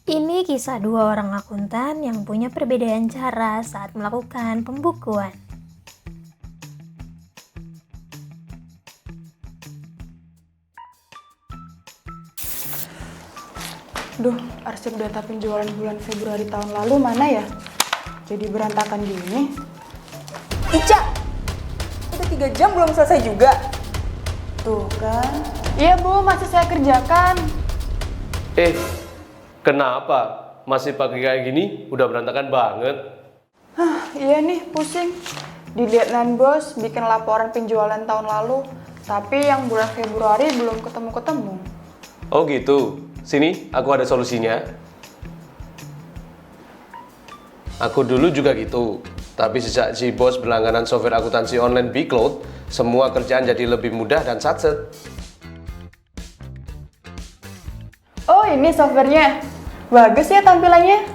Ini kisah dua orang akuntan yang punya perbedaan cara saat melakukan pembukuan. Duh, arsip data penjualan bulan Februari tahun lalu mana ya? Jadi berantakan gini. Ica, udah 3 jam belum selesai juga. Tuh kan. Iya Bu, masih saya kerjakan. Kenapa? Masih pakai kayak gini? Udah berantakan banget. Iya nih, pusing. Dilihat bos, bikin laporan penjualan tahun lalu. Tapi yang bulan Februari belum ketemu-ketemu. Oh gitu? Sini, aku ada solusinya. Aku dulu juga gitu. Tapi sejak si bos berlangganan software akuntansi online Bcloud, semua kerjaan jadi lebih mudah dan satset. Oh, ini softwarenya. Bagus ya tampilannya.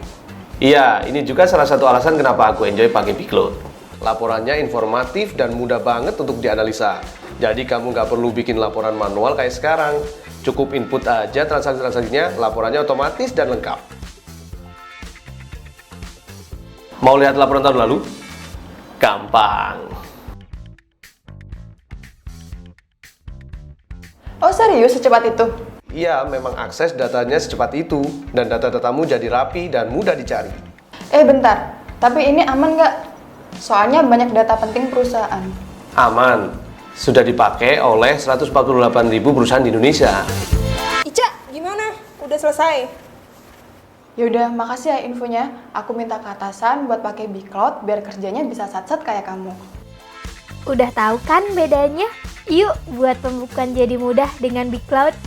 Iya, ini juga salah satu alasan kenapa aku enjoy pakai Bcloud. Laporannya informatif dan mudah banget untuk dianalisa. Jadi kamu nggak perlu bikin laporan manual kayak sekarang. Cukup input aja transaksi-transaksinya, laporannya otomatis dan lengkap. Mau lihat laporan tahun lalu? Gampang. Oh serius secepat itu? Iya, memang akses datanya secepat itu. Dan data-datamu jadi rapi dan mudah dicari. Bentar. Tapi ini aman nggak? Soalnya banyak data penting perusahaan. Aman. Sudah dipakai oleh 148.000 perusahaan di Indonesia. Ica, gimana? Udah selesai? Yaudah, makasih ya infonya. Aku minta ke atasan buat pakai Bcloud biar kerjanya bisa sat-sat kayak kamu. Udah tahu kan bedanya? Yuk buat pembukuan jadi mudah dengan Bcloud.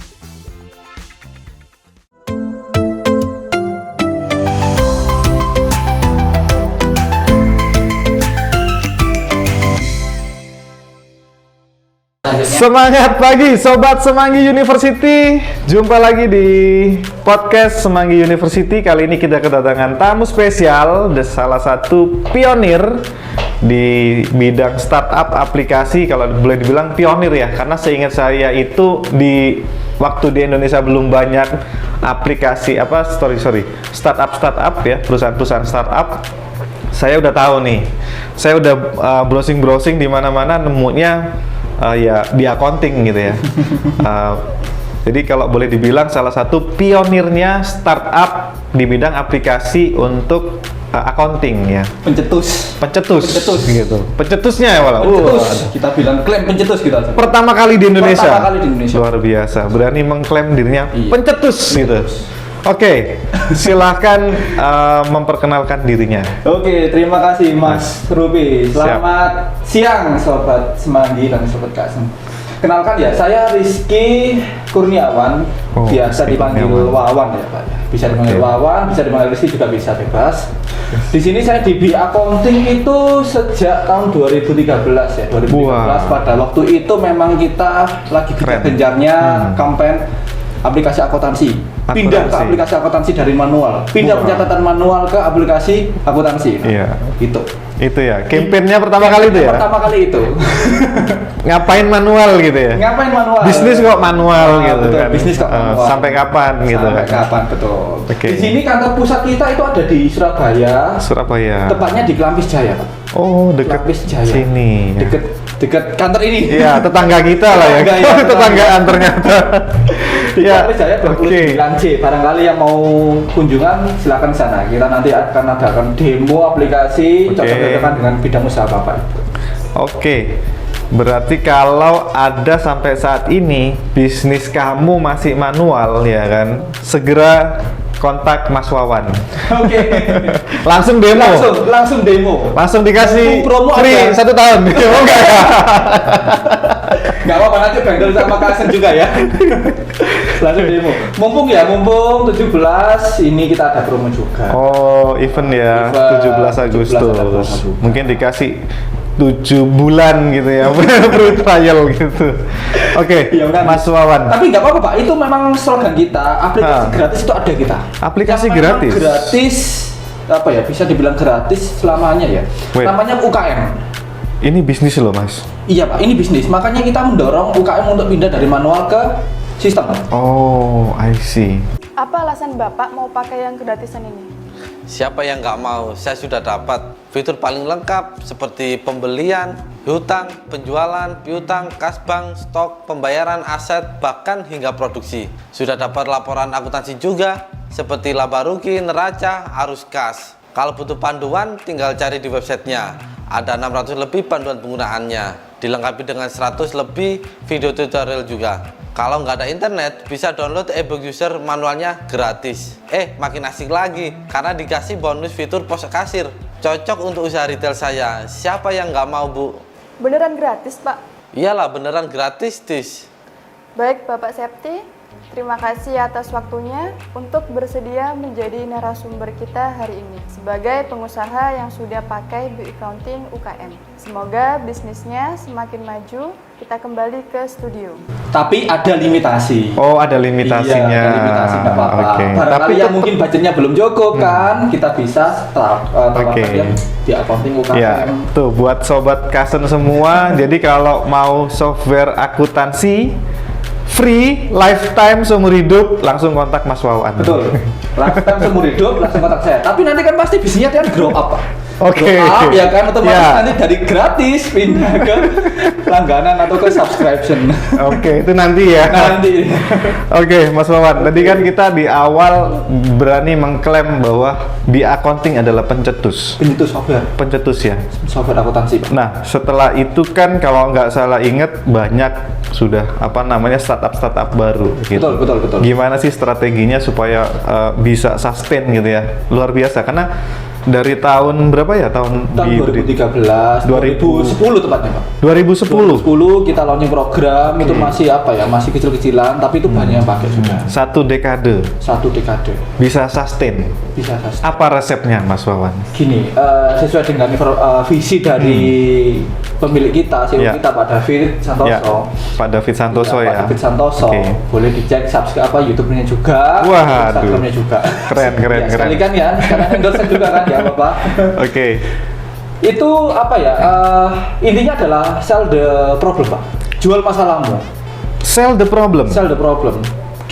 Semangat pagi Sobat Semanggi University. Jumpa lagi di podcast Semanggi University. Kali ini kita kedatangan tamu spesial, salah satu pionir di bidang startup aplikasi. Kalau boleh dibilang pionir ya, karena seingat saya itu di waktu di Indonesia belum banyak aplikasi startup ya, perusahaan-perusahaan startup. Saya udah tahu nih. Saya udah browsing di mana-mana nemunya ya di accounting gitu ya. Jadi kalau boleh dibilang salah satu pionirnya startup di bidang aplikasi untuk accounting ya. Pencetus gitu. Pencetusnya ya malah. Kita bilang klaim pencetus kita. Pertama kali di Indonesia. Luar biasa. Berani mengklaim dirinya pencetus gitu. Oke, silahkan memperkenalkan dirinya. Oke, terima kasih Mas Ruby. Selamat siang Sobat Semanggi dan Sobat Kasem. Kenalkan ya, saya Rizky Kurniawan, biasa dipanggil Wawan ya Pak. Bisa dipanggil Wawan, bisa dipanggil Rizky juga bisa bebas. Di sini saya di Accounting itu sejak tahun 2013 ya, 2013. Pada waktu itu memang kita lagi gencar-gencarnya campaign aplikasi akuntansi. Pindah ke aplikasi akuntansi dari manual. Pindah pencatatan manual ke aplikasi akuntansi. Iya. Itu ya. Kampanyenya pertama kali itu ya. Pertama kali itu. Ngapain manual gitu ya? Ngapain manual? Bisnis kok manual gitu betul, kan. Bisnis kok manual. Sampai kapan gitu kan? Sampai kapan betul. Okay. Di sini kantor pusat kita itu ada di Surabaya. Tepatnya di Kelampis Jaya, Pak. Oh, dekat sini. Ya. Dekat kantor ini. Iya, tetangga kita lah ya. Tetanggaan ternyata. Di Kelampis Jaya 29C. Barangkali yang mau kunjungan silakan di sana. Kita nanti akan adakan demo aplikasi cocok-cocokan dengan bidang usaha Bapak. Oke. Berarti kalau ada sampai saat ini bisnis kamu masih manual ya kan, segera kontak Mas Wawan. Oke. Langsung demo. Langsung demo. Langsung dikasih promo free 1 tahun. Nggak apa-apa, nanti bundle sama Kasen juga ya. Langsung demo. Mumpung 17 ini kita ada promo juga. Oh, event ya, 17 Agustus. Mungkin dikasih 7 bulan gitu ya, free trial gitu. Oke, ya, Mas Wawan. Tapi nggak apa-apa Pak, itu memang slogan kita, aplikasi gratis itu ada kita. Aplikasi yang gratis? Gratis, apa ya, bisa dibilang gratis selamanya ya. Namanya UKM. Ini bisnis loh Mas? Iya Pak, ini bisnis, makanya kita mendorong UKM untuk pindah dari manual ke sistem. Oh, I see. Apa alasan Bapak mau pakai yang gratisan ini? Siapa yang nggak mau? Saya sudah dapat fitur paling lengkap seperti pembelian, hutang, penjualan, piutang, kas bank, stok, pembayaran aset, bahkan hingga produksi. Sudah dapat laporan akuntansi juga seperti laba rugi, neraca, arus kas. Kalau butuh panduan, tinggal cari di websitenya. Ada 600 lebih panduan penggunaannya, dilengkapi dengan 100 lebih video tutorial juga. Kalau nggak ada internet, bisa download ebook user manualnya gratis. Makin asik lagi, karena dikasih bonus fitur pos kasir. Cocok untuk usaha retail saya. Siapa yang nggak mau, Bu? Beneran gratis, Pak? Iyalah, beneran gratis, Tis. Baik, Bapak Septi. Terima kasih atas waktunya untuk bersedia menjadi narasumber kita hari ini sebagai pengusaha yang sudah pakai B-Accounting UKM. Semoga bisnisnya semakin maju. Kita kembali ke studio. Tapi ada limitasi. Oh, ada limitasinya. Iya, ada limitasi, nggak apa-apa. Oke. Barangkali Tapi yang mungkin budgetnya belum cukup kan, kita bisa terapkan Oke. yang di accounting UKM. Ya, tuh buat sobat Kasen semua. Jadi kalau mau software akuntansi free, lifetime, seumur hidup, langsung kontak Mas Wawan. Betul. Lifetime seumur hidup langsung kontak saya. Tapi nanti kan pasti bisnisnya kan grow up, Pak. Oke. Grow up ya kan otomatis Ya. nanti dari gratis pindah ke langganan atau ke subscription. Oke, itu nanti ya. Nanti. Oke, Mas Wawan. Tadi kan kita di awal berani mengklaim bahwa B-Accounting adalah pencetus. Pencetus software. Pencetus ya. Software akuntansi, Pak. Nah, setelah itu kan kalau nggak salah inget banyak sudah startup baru gitu. Betul. Gimana sih strateginya supaya bisa sustain gitu ya? Luar biasa karena dari tahun berapa ya? Tahun 2013, 2010 tepatnya, Pak. 2010. 2010 kita launching program itu masih masih kecil-kecilan tapi itu banyak yang pakai sudah. Satu dekade Satu dekade bisa sustain. bisa sustain. Apa resepnya, Mas Wawan? Gini, sesuai dengan visi dari pemilik kita, CEO Ya. kita Pak David Santoso. Ya, Pak David Santoso Pak ya. David Santoso. Oke. Boleh dicek subscribe YouTube-nya juga, Waduh. Instagram-nya juga. Keren. Sekali kan ya, sekarang endorse juga kan ya Bapak. Oke. Itu intinya adalah sell the problem, Pak. Jual masalahmu. Sell the problem. Sell the problem.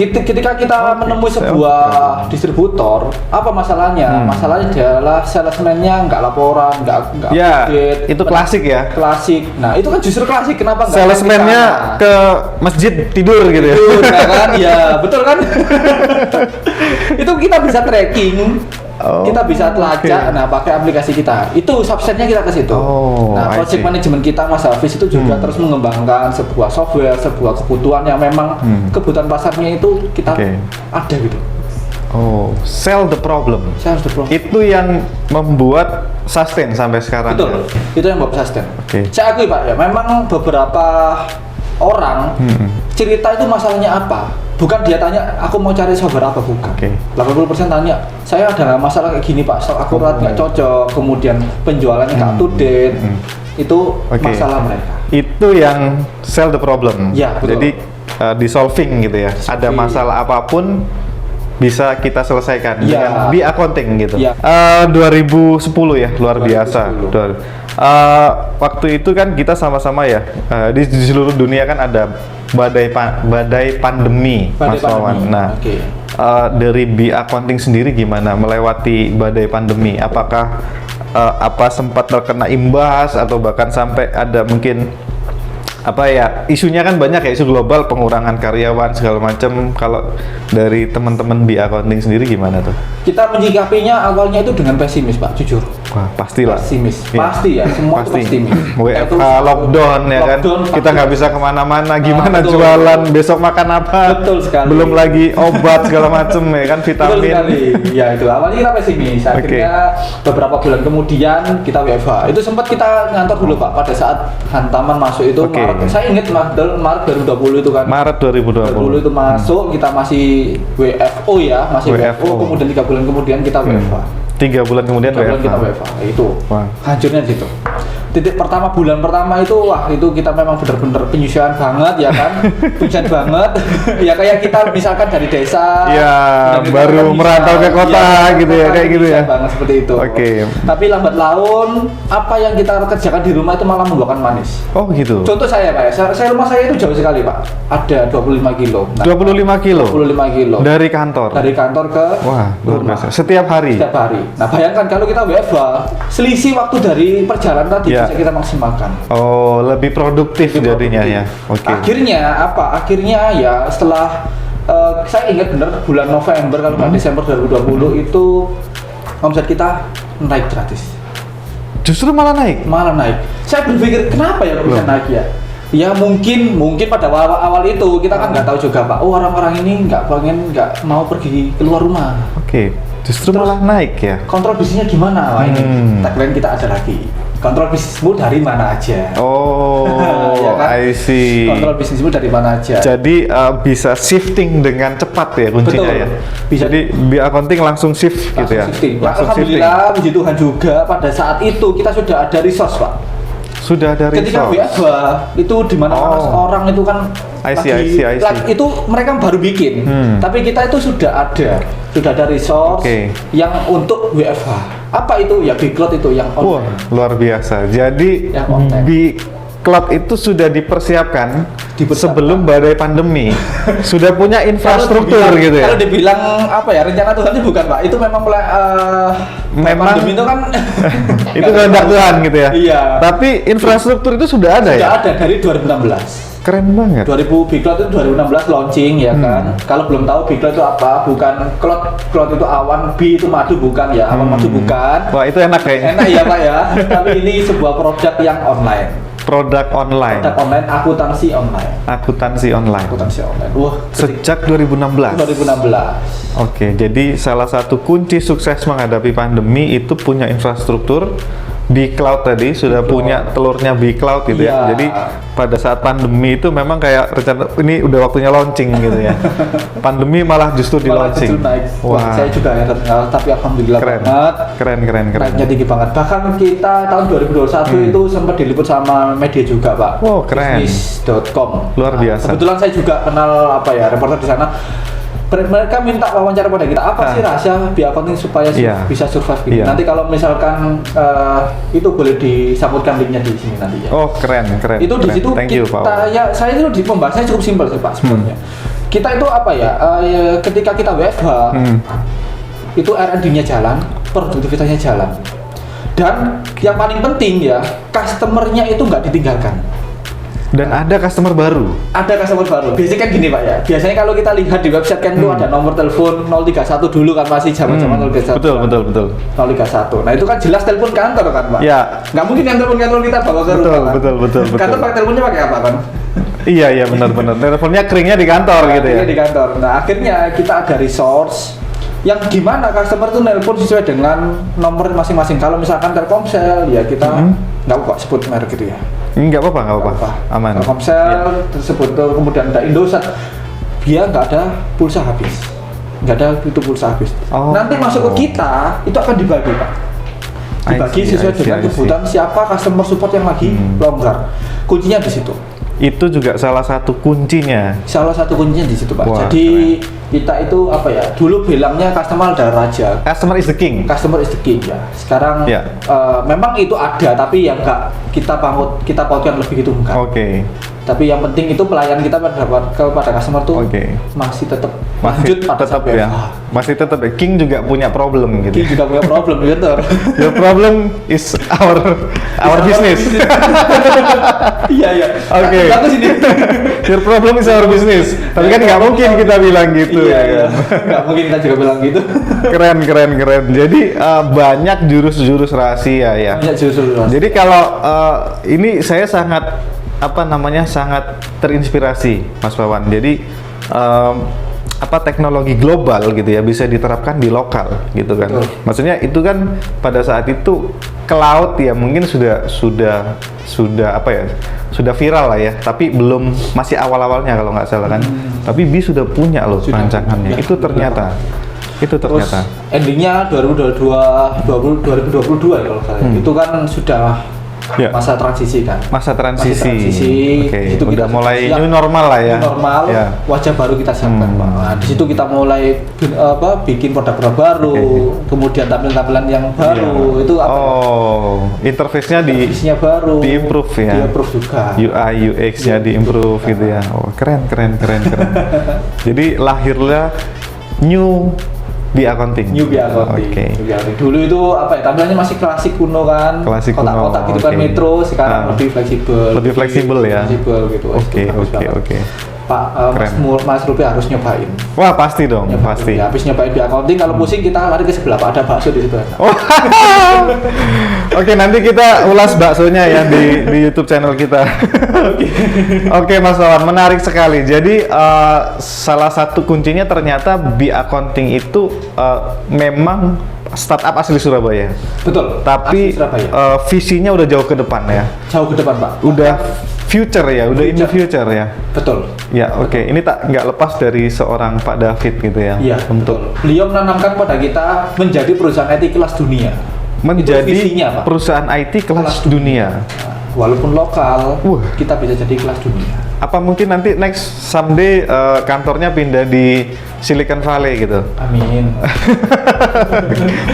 Ketika kita menemui sebuah distributor, apa masalahnya? Masalahnya adalah salesman-nya nggak laporan, nggak Ya, update. itu klasik ya. Klasik. Nah, itu kan justru klasik. Kenapa nggak Salesman-nya ke masjid tidur gitu ya. Betul, kan? Ya, betul kan? Itu kita bisa tracking. Oh, Kita bisa telacak, oke. nah pakai aplikasi kita. Itu subsetnya kita ke situ. Oh, Nah, I project see. manajemen kita Mas Hafiz itu juga terus mengembangkan sebuah software, sebuah kebutuhan yang memang kebutuhan pasarnya itu kita Oke. ada gitu. Oh, sell the problem. Saya harus problem. Itu yang membuat sustain sampai sekarang. Betul, ya? itu yang buat sustain. Oke. Saya akui Pak ya, memang beberapa orang cerita itu masalahnya apa. Bukan dia tanya, aku mau cari software apa, bukan. Oke. 80% tanya, saya ada masalah kayak gini Pak, stok akurat nggak cocok, kemudian penjualannya nggak up to date. Itu Oke. masalah mereka. Itu yang sell the problem. Ya, betul. Jadi di solving gitu ya. Ada masalah apapun bisa kita selesaikan Ya. dengan B-Accounting gitu. Ya. 2010 ya, luar 2010. biasa. Waktu itu kan kita sama-sama ya di seluruh dunia kan ada badai pandemi, Badai Mas Wawan. pandemi, Nah, oke. dari B-Accounting sendiri gimana melewati badai pandemi? Apakah sempat terkena imbas atau bahkan sampai ada mungkin isunya kan banyak ya, isu global, pengurangan karyawan segala macam. Kalau dari teman-teman B-Accounting sendiri gimana tuh? Kita menyikapinya awalnya itu dengan pesimis Pak, jujur. Wah, pastilah. Pesimis, Iya. pasti ya, semua itu pesimis. WFH, lockdown ya kan, Lockdown, kita nggak bisa kemana-mana, gimana betul. jualan, besok makan apa, Betul sekali. belum lagi obat segala macem ya kan, Betul vitamin. sekali. Ya itu awalnya kita pesimis. Akhirnya beberapa bulan kemudian kita WFH. Itu sempat kita ngantor dulu Pak pada saat hantaman masuk itu Oke. Maret. Saya ingat Maret 2020 itu kan. Maret 2020. itu masuk, kita masih WFO ya, masih WFO. WFO. Kemudian 3 bulan kemudian kita WFH. 3 bulan kemudian 3 bulan kita WFH. WFH. Itu Wah. hancurnya di situ. titik pertama, bulan pertama itu wah itu kita memang bener-bener penyusian banget ya kan. Penyusian banget. Ya kayak kita misalkan dari desa Ya, dan baru kita merantau ke kota gitu ya, kayak gitu ya. Banget seperti itu. Oke. Tapi lambat laun apa yang kita kerjakan di rumah itu malah membuahkan manis. Oh gitu. Contoh saya Pak ya, saya rumah saya itu jauh sekali Pak. Ada 25 kilo. Nah, 25 kilo 25 kilo. dari kantor. Dari kantor ke Wah, luar rumah. biasa. Setiap hari. Setiap hari. Nah bayangkan kalau kita WFH, selisih waktu dari perjalanan tadi Ya. bisa kita maksimalkan. Oh, lebih produktif jadinya ya. Oke. Akhirnya apa? Akhirnya ya setelah saya ingat bener bulan November kalau nggak Desember 2020 itu omset kita naik gratis. Justru malah naik. Malah naik. Saya berpikir kenapa ya kok bisa Loh. naik ya? Ya mungkin pada awal itu kita kan nggak tahu juga Pak. Oh orang-orang ini nggak mau pergi keluar rumah. Oke. Justru Terus- malah naik ya. Kontrol bisnisnya gimana? Wah ini tagline kita ada lagi. Kontrol bisnismu dari mana aja? Oh, Ya kan? I see. Kontrol bisnismu dari mana aja? Jadi bisa shifting dengan cepat ya kuncinya Betul. ya. Bisa. Jadi accounting langsung shift gitu ya. Shifting. Nah, Langsung shifting. alhamdulillah puji Tuhan juga pada saat itu kita sudah ada resource Pak. Sudah ada Ketika resource. WFH itu di mana Oh. orang itu kan I see. itu mereka baru bikin. Tapi kita itu sudah ada resource Oke. yang untuk WFH. Apa itu? Ya Bcloud itu yang Wah, online. luar biasa. Jadi Yang konten. di cloud itu sudah dipersiapkan Dipersiapkan. sebelum badai pandemi. Sudah punya infrastruktur Kalau dibilang- gitu ya. Kalau dibilang apa ya rencana Tuhan itu bukan Pak. Itu memang Memang- pandemi itu kan Itu kehendak Tuhan gitu ya. Iya. Tapi infrastruktur itu sudah ada Sudah ya. ada dari 2016. Keren banget. 2000 Bcloud itu 2016 launching ya kan. Kalau belum tahu Bcloud itu apa, bukan cloud itu awan, B itu madu bukan ya, awan madu bukan. Wah, itu enak kayaknya. Enak ya Pak ya. Tapi ini sebuah produk yang online. Produk online. Produk online, akuntansi online. Akuntansi online. Akuntansi online. Wah, Sejak 2016. 2016. Oke, jadi salah satu kunci sukses menghadapi pandemi itu punya infrastruktur di cloud tadi, sudah punya telurnya Bcloud gitu ya. Iya. Jadi pada saat pandemi itu memang kayak rencana ini udah waktunya launching gitu ya. Pandemi malah justru di Malah launching. justru naik. Wah, Wah, saya juga heran, tapi alhamdulillah keren. banget. Keren. Naiknya tinggi banget. Bahkan kita tahun 2021 itu sempat diliput sama media juga, Pak. Wow, keren. Business.com. Luar biasa. Kebetulan saya juga kenal reporter di sana. Mereka minta wawancara pada kita, apa sih rahasia Bcloud supaya Iya. bisa survive gitu. Iya. Nanti kalau misalkan itu boleh disambutkan linknya di sini nanti ya. Oh, keren. Itu di keren. situ Thank you, Pak. kita ya saya itu di pembahasannya cukup simpel sih Pak sebenarnya. Kita itu apa ya? Ketika kita WFH itu R&D-nya jalan, produktivitasnya jalan. Dan yang paling penting ya, customer-nya itu nggak ditinggalkan. Dan ada customer baru. Ada customer baru. Biasanya kan gini Pak ya. Biasanya kalau kita lihat di website kan itu ada nomor telepon 031 dulu kan masih zaman-zaman 031. Betul, kan. betul, betul. 031. Nah itu kan jelas telepon kantor kan Pak. Ya. Nggak mungkin kan telepon kantor kita bawa ke Betul, rumah. kan? betul. Kantor pakai teleponnya pakai apa kan? Iya, benar. Teleponnya keringnya di kantor gitu ya. Akhirnya di kantor. Nah akhirnya kita ada resource yang gimana customer tuh nelpon sesuai dengan nomor masing-masing. Kalau misalkan Telkomsel ya kita nggak kok sebut merek gitu ya. Enggak apa-apa. Aman. Telkomsel Ya. tersebut tuh, kemudian ada Indosat, dia nggak ada pulsa habis, nggak ada itu pulsa habis. Oh. Nanti masuk ke kita itu akan dibagi Pak, dibagi I see, sesuai dengan I see. kebutuhan siapa customer support yang lagi longgar. Kuncinya di situ. Itu juga salah satu kuncinya. Salah satu kuncinya di situ Pak. Wah, Jadi kita itu apa ya? Dulu bilangnya customer adalah raja. Customer is the king. Customer is the king ya. Sekarang Ya. memang itu ada, tapi yang nggak kita pautkan lebih itu enggak. Oke. Tapi yang penting itu pelayanan kita kepada customer tuh Oke. masih tetap Masih lanjut pada tetap sampai ya. Masih tetap ya. King juga punya problem gitu. King juga punya problem gitu. Your problem is our business. Iya. Oke. Bagus ini. Your problem is our business. Tapi kan nggak mungkin kita bilang gitu Iya. ya. Nggak mungkin kita juga bilang gitu. Keren. Jadi banyak jurus-jurus rahasia ya. Banyak justru. Jadi kalau ini saya sangat sangat terinspirasi Mas Wawan. Jadi teknologi global gitu ya bisa diterapkan di lokal gitu kan. Betul. Maksudnya itu kan pada saat itu cloud ya mungkin sudah viral lah ya, tapi belum masih awal-awalnya kalau nggak salah kan. Tapi BI sudah punya loh Sudah rancangannya. punya. Itu ternyata. Terus endingnya 2022 ya kalau saya. Itu kan sudah Ya. masa transisi kan. Masa transisi. Oke, Di situ udah kita mulai siap, new normal lah ya. new normal, Ya. wajah baru kita siapkan Pak. Nah, di situ kita mulai bikin produk-produk baru, kemudian tampilan-tampilan yang baru itu apa? Oh, interface-nya Interface-nya baru, di-improve ya. Di-improve juga. UI UX-nya di-improve gitu ya. Oh, keren. Jadi lahirnya new BI Accounting. New BI Accounting. Oke. New BI Accounting. Dulu itu apa ya? Tampilannya masih klasik kuno kan. Klasik kuno, kotak-kotak gitu kan oke. metro, sekarang lebih fleksibel. Lebih fleksibel ya. Fleksibel gitu. Oke. Bagus banget. Pak Mas Rupi harus nyobain. Wah, pasti dong, pasti. Ya, habis nyobain BI Accounting, kalau pusing kita lari ke sebelah Pak, ada bakso di situ. Oh. Oke, nanti kita ulas baksonya ya di YouTube channel kita. Oke, Mas Wawan, menarik sekali. Jadi salah satu kuncinya ternyata BI Accounting itu memang startup asli Surabaya. Betul. Tapi asli Surabaya. Visinya udah jauh ke depan ya. Jauh ke depan Pak. Udah future ya, udah in the future ya. Betul. Ya, oke. Ini nggak lepas dari seorang Pak David gitu ya. Iya, untuk betul. Beliau menanamkan pada kita menjadi perusahaan IT kelas dunia. menjadi Itu visinya, Pak. perusahaan IT kelas dunia. Walaupun lokal, kita bisa jadi kelas dunia. Apa mungkin nanti next someday kantornya pindah di Silicon Valley gitu? Amin.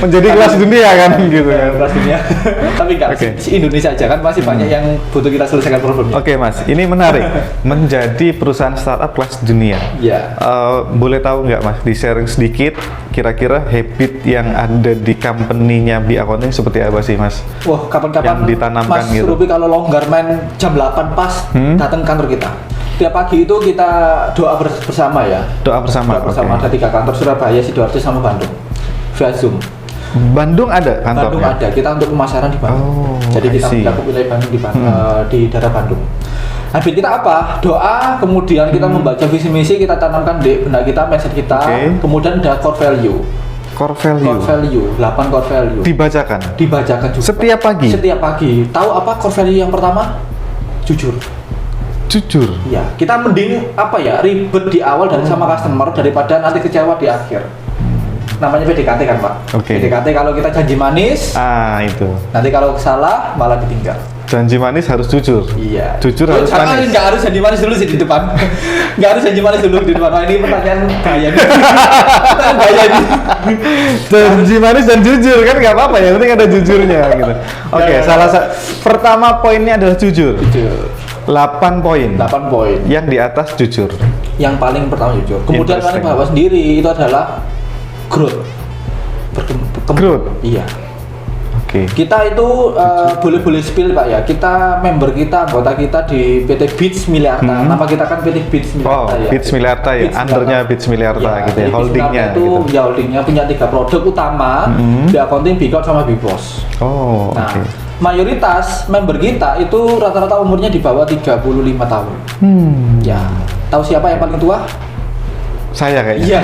Menjadi kelas dunia kan gitu kan? Kelas dunia. Tapi enggak, Oke. si Indonesia aja kan masih banyak yang butuh kita selesaikan problemnya. Oke Mas, ini menarik. Menjadi perusahaan startup kelas dunia. Iya. Boleh tahu nggak Mas, di sharing sedikit kira-kira habit yang ada di company-nya BI Accounting seperti apa sih Mas? Wah, kapan-kapan Yang ditanamkan Mas gitu. Ruby kalau longgar main jam 8 pas datang ke kantor kita. Tiap pagi itu kita doa bersama ya. Doa bersama. Doa bersama, oke. ada 3 kantor, Surabaya, Sidoarjo sama Bandung. Via Zoom. Bandung ada kantornya? Bandung ada, kita untuk pemasaran di Bandung. Oh, Jadi I kita see. mencakup wilayah Bandung di daerah Bandung. Habis kita apa? Doa, kemudian kita membaca visi misi, kita tanamkan di benak kita, mindset kita. Oke. Kemudian ada core value. Core value. Core value, 8 core value. Dibacakan. Dibacakan juga. Setiap pagi. Setiap pagi. Tahu apa core value yang pertama? Jujur. Jujur. Ya, kita mending apa ya, ribet di awal dari sama customer daripada nanti kecewa di akhir. Namanya PDKT kan Pak. Oke. PDKT kalau kita janji manis, Itu. nanti kalau salah malah ditinggal. Janji manis harus jujur. Iya. Jujur harus Jangan, manis. nggak harus janji manis dulu sih di depan. Nggak harus janji manis dulu di depan. Wah, ini pertanyaan gaya nih. Pertanyaan gaya nih. Janji manis dan jujur kan nggak apa-apa, yang penting ada jujurnya gitu. Oke, pertama poinnya adalah jujur. Jujur. 8 poin. 8 poin. Yang di atas jujur. Yang paling pertama jujur. Kemudian paling Interesting. bawah sendiri itu adalah growth. Growth. Iya. Oke. Kita itu boleh spill Pak ya. Kita member kita, anggota kita di PT Beats Miliarta. Nama kita kan PT Beats Oh, Miliarta ya. Beats Miliarta ya, Beats undernya Miliarta. Beats Miliarta Ya, gitu ya, jadi holdingnya Beats Miliarta itu gitu. ya holdingnya punya 3 produk utama, di accounting, Bicloud sama Bipos. Oh, Nah, oke. mayoritas member kita itu rata-rata umurnya di bawah 35 tahun. Ya, tahu siapa yang paling tua? Saya kayaknya. Iya.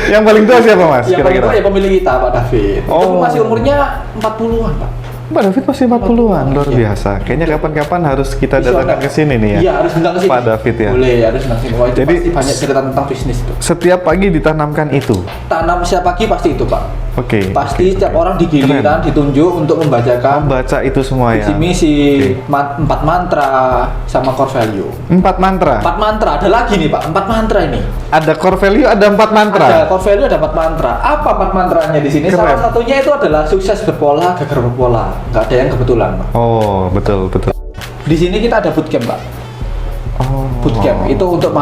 Yang paling tua siapa Mas? Yang paling Kira-kira. tua ya pemilik kita, Pak David. Itu Oh. masih umurnya 40-an, Pak. Pak David masih 40-an, luar Iya. biasa. Kayaknya kapan-kapan harus kita Visioner. datangkan ke sini nih ya. Iya, harus datang ke sini. Pak David ya. Boleh, harus datang ke sini. Wah, itu Jadi, pasti banyak cerita tentang bisnis itu. Setiap pagi ditanamkan itu. Tanam setiap pagi pasti itu, Pak. Oke. Pasti setiap orang di giliran ditunjuk untuk membacakan Membaca itu semua ya. visi misi, Oke. 4 mantra sama core value. 4 mantra. 4 mantra, ada lagi nih Pak, 4 mantra ini. Ada core value, ada 4 mantra. Ada core value, ada 4 mantra. Apa 4 mantranya di sini? Keren. Salah satunya itu adalah sukses berpola, gagal berpola. Nggak ada yang kebetulan, Pak. Oh, betul, betul. Di sini kita ada bootcamp, Pak. Oh. Bootcamp itu untuk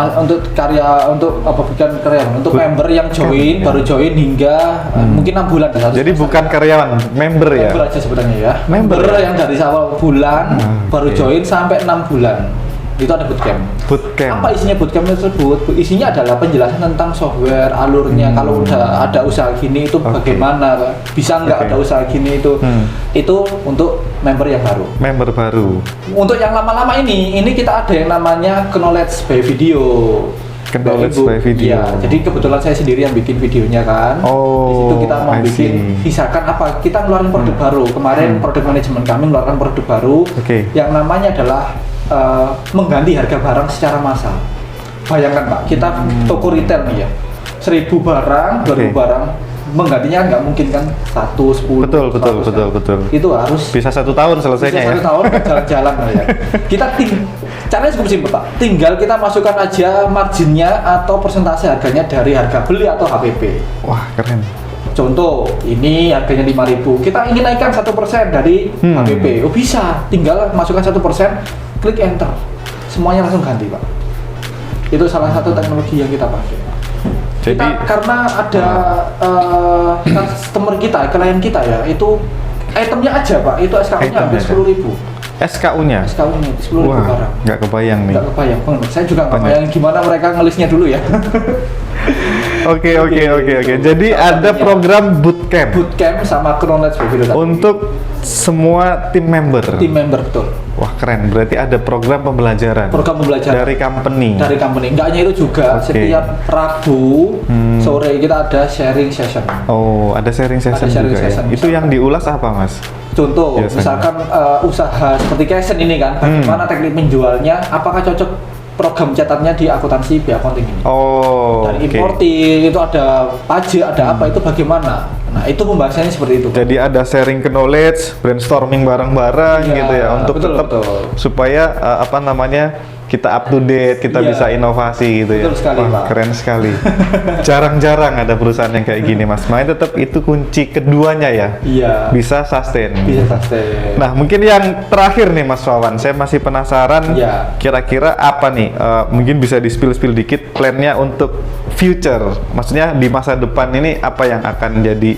karya, untuk apa, bukan karya, untuk member yang join, baru join hingga mungkin 6 bulan. Jadi bukan karyawan, member ya. Member aja sebenarnya ya. Member Member ya? yang dari awal bulan baru oke. join sampai 6 bulan. Itu ada bootcamp. Bootcamp. Apa isinya bootcamp tersebut? Isinya adalah penjelasan tentang software, alurnya. Kalau udah ada usaha gini itu Oke. bagaimana, bisa nggak Oke. ada usaha gini itu. Itu untuk member yang baru. Member baru. Untuk yang lama-lama ini kita ada yang namanya knowledge by video. Knowledge Ibu. by video. Iya, jadi kebetulan saya sendiri yang bikin videonya kan. Oh, Di situ kita mau I bikin, see. misalkan apa? Kita ngeluarin produk baru. Kemarin produk manajemen kami ngeluarkan produk baru Oke. yang namanya adalah mengganti harga barang secara massal. Bayangkan Pak, kita toko retail nih ya, 1000 barang, 2000 Oke. barang, menggantinya kan nggak mungkin kan 1, 10, Betul, 100 kan. betul. Itu harus Bisa 1 tahun selesainya bisa ya. 1 tahun nggak jalan-jalan lah ya. Kita caranya cukup simpel Pak. Tinggal kita masukkan aja marginnya atau persentase harganya dari harga beli atau HPP. Wah, keren. Contoh, ini harganya 5.000. Kita ingin naikkan 1% dari HPP. Oh bisa, tinggal masukkan 1%, klik enter. Semuanya langsung ganti Pak. Itu salah satu teknologi yang kita pakai. Jadi Karena ada customer kita, klien kita ya, itu itemnya aja Pak, itu SKU-nya hampir 10.000. SKU-nya? SKU-nya 10.000 Wah, barang. nggak kebayang nih. Nggak kebayang, saya juga nggak Banyak. kebayang gimana mereka ngelisnya dulu ya. Oke. Jadi ada program bootcamp Bootcamp sama knowledge begitu tadi. untuk semua tim member. tim member betul. Wah, keren. Berarti ada program pembelajaran. Program pembelajaran dari company. dari company. Nggak hanya itu juga, Oke. setiap Rabu sore kita ada sharing session. Oh, ada sharing session Ada sharing juga session, ya. Itu misalkan. yang diulas apa, Mas? Contoh, Biasanya. misalkan usaha seperti Kaizen ini kan, bagaimana teknik menjualnya, apakah cocok program catatnya di akuntansi Bi Accounting ini? Oh, Dari oke. importing, itu ada pajak, ada apa, itu bagaimana? Nah, itu pembahasannya seperti itu. Jadi ada sharing knowledge, brainstorming bareng-bareng Iya, gitu ya untuk betul, tetap betul. supaya apa namanya kita up to date, kita Iya. bisa inovasi gitu ya. Betul sekali, Wah, Pak. keren sekali. Jarang-jarang ada perusahaan yang kayak gini, Mas. Makanya tetap itu kunci keduanya ya. Iya. Bisa sustain. Bisa sustain. Nah, mungkin yang terakhir nih Mas Wawan, saya masih penasaran Iya. kira-kira apa nih, mungkin bisa di-spill dikit plannya untuk future. Maksudnya di masa depan ini apa yang akan jadi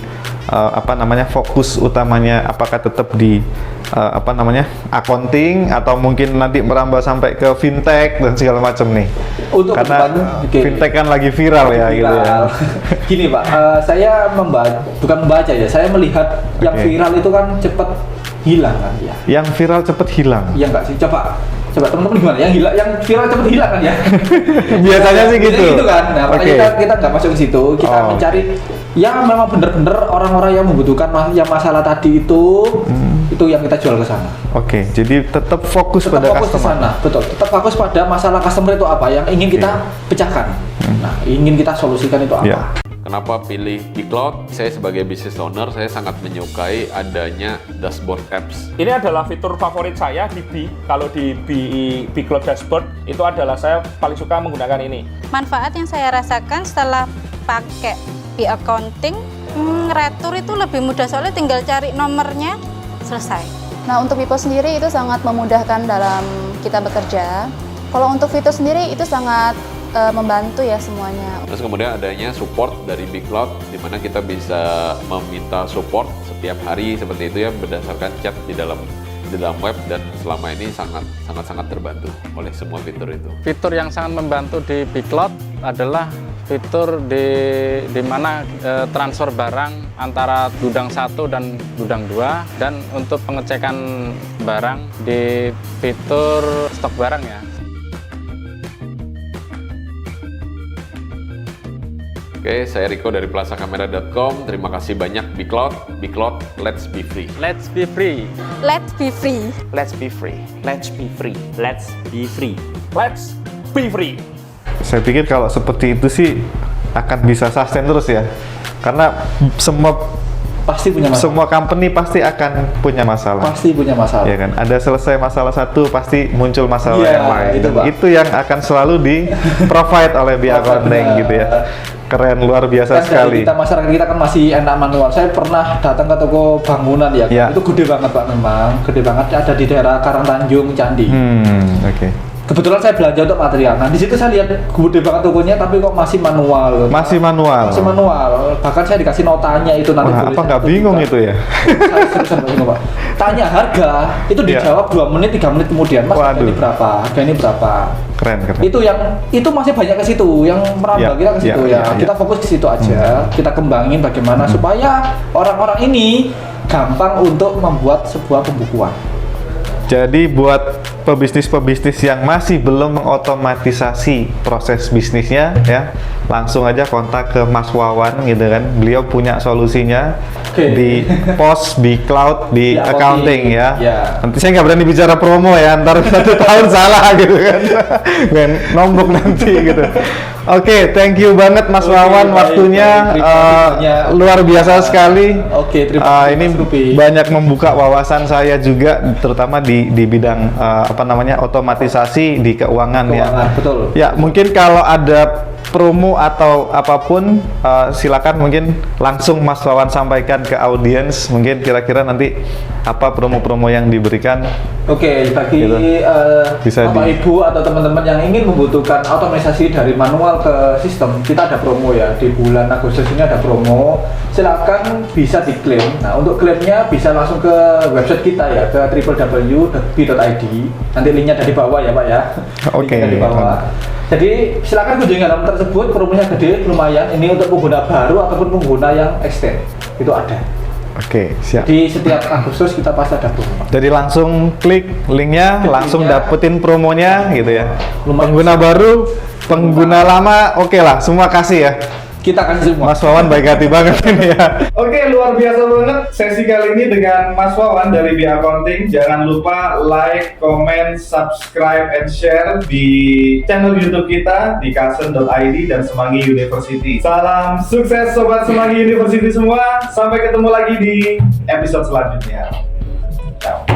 apa namanya fokus utamanya, apakah tetap di apa namanya accounting atau mungkin nanti merambah sampai ke fintech dan segala macam nih. Untuk Karena ke depan, oke. fintech kan lagi viral ya gitu ya. Viral. Gini Pak, saya bukan membaca ya, saya melihat yang Oke. viral itu kan cepat hilang kan ya. Yang viral cepet hilang. Iya nggak sih? Coba teman-teman gimana? Yang viral cepet hilang kan ya? Biasanya sih gitu. Biasanya gitu kan. Nah, makanya Oke. kita nggak masuk ke situ. Kita Oh, mencari yang memang bener-bener orang-orang yang membutuhkan yang masalah tadi itu yang kita jual ke sana. Oke, jadi tetap fokus Tetap pada fokus ke customer. sana, betul. Tetap fokus pada masalah customer itu apa yang ingin kita pecahkan. Nah, ingin kita solusikan itu apa? Ya. Kenapa pilih Bcloud? Saya sebagai business owner, saya sangat menyukai adanya dashboard apps. Ini adalah fitur favorit saya di B. Kalau di Bcloud Dashboard, itu adalah saya paling suka menggunakan ini. Manfaat yang saya rasakan setelah pakai Bi Accounting, retur itu lebih mudah soalnya tinggal cari nomornya, selesai. Nah, untuk Bipo sendiri itu sangat memudahkan dalam kita bekerja. Kalau untuk fitur sendiri itu sangat membantu ya semuanya. Terus kemudian adanya support dari Bcloud, di mana kita bisa meminta support setiap hari seperti itu ya, berdasarkan chat di dalam web, dan selama ini sangat terbantu oleh semua fitur itu. Fitur yang sangat membantu di Bcloud adalah fitur di mana transfer barang antara gudang 1 dan gudang 2, dan untuk pengecekan barang di fitur stok barang ya. Oke, saya Riko dari plazakamera.com. Terima kasih banyak Bcloud. Bcloud, let's be free. Let's be free. Let's be free. Let's be free. Let's be free. Let's be free. Let's be free. Saya pikir kalau seperti itu sih akan bisa sustain terus ya. Karena Pasti punya masalah. semua company pasti akan punya masalah. Pasti punya masalah. Ya kan? Ada selesai masalah satu pasti muncul masalah Iya, yang lain. itu, Dan Pak. itu yang akan selalu di provide oleh Bi Accounting gitu ya. Keren, luar biasa Kan dari sekali. kita, masyarakat kita kan masih enak manual. Saya pernah datang ke toko bangunan ya, Ya. itu gede banget Pak, memang gede banget, ada di daerah Karangtanjung, Candi. Oke. Kebetulan saya belanja untuk material. Nah, di situ saya lihat gede banget tokonya, tapi kok masih manual. Masih manual. Masih manual. Bahkan saya dikasih notanya itu nanti. Wah, apa nggak bingung itu ya? Saya seriusan nggak bingung Pak. Tanya harga, itu Ya. dijawab 2 menit, 3 menit kemudian. Mas, harga Waduh. ini berapa? Harga ini berapa? Keren. Itu masih banyak ke situ, yang merambah Ya, kita ke situ ya, ya. ya, Kita ya. fokus ke situ aja. Kita kembangin bagaimana supaya orang-orang ini gampang untuk membuat sebuah pembukuan. Jadi buat pebisnis-pebisnis yang masih belum mengotomatisasi proses bisnisnya ya, langsung aja kontak ke Mas Wawan gitu kan. Beliau punya solusinya di POS, di cloud, di accounting ya. Nanti saya nggak berani bicara promo ya, ntar 1 tahun salah gitu kan. Nombok nanti gitu. Oke, thank you banget Mas Wawan, waktunya luar biasa sekali. Terima kasih. Ini banyak membuka wawasan saya juga, terutama di bidang otomatisasi di keuangan ya. Betul. Ya, mungkin kalau ada promo atau apapun, silakan mungkin langsung Mas Wawan sampaikan ke audiens, mungkin kira-kira nanti apa promo-promo yang diberikan. Bagi Bapak Ibu atau teman-teman yang ingin membutuhkan otomatisasi dari manual ke sistem, kita ada promo ya, di bulan Agustus ini ada promo, silakan bisa diklaim. Nah, untuk klaimnya bisa langsung ke website kita ya, ke www.bi.id, nanti linknya ada di bawah ya Pak ya. Di bawah. Jadi silakan kunjungi halaman tersebut, promonya gede, lumayan. Ini untuk pengguna baru ataupun pengguna yang extend, itu ada. Siap. Di setiap Agustus kita pasti ada promo. Jadi langsung klik linknya, langsung dapetin promonya gitu ya. Pengguna baru, pengguna lama, oke lah, semua kasih ya. Kita kasih semua. Mas Wawan baik hati banget ini ya. Oke, luar biasa banget sesi kali ini dengan Mas Wawan dari Bi Accounting. Jangan lupa like, comment, subscribe, and share di channel YouTube kita di kasen.id dan Semanggi University. Salam sukses Sobat Semanggi University semua. Sampai ketemu lagi di episode selanjutnya. Ciao.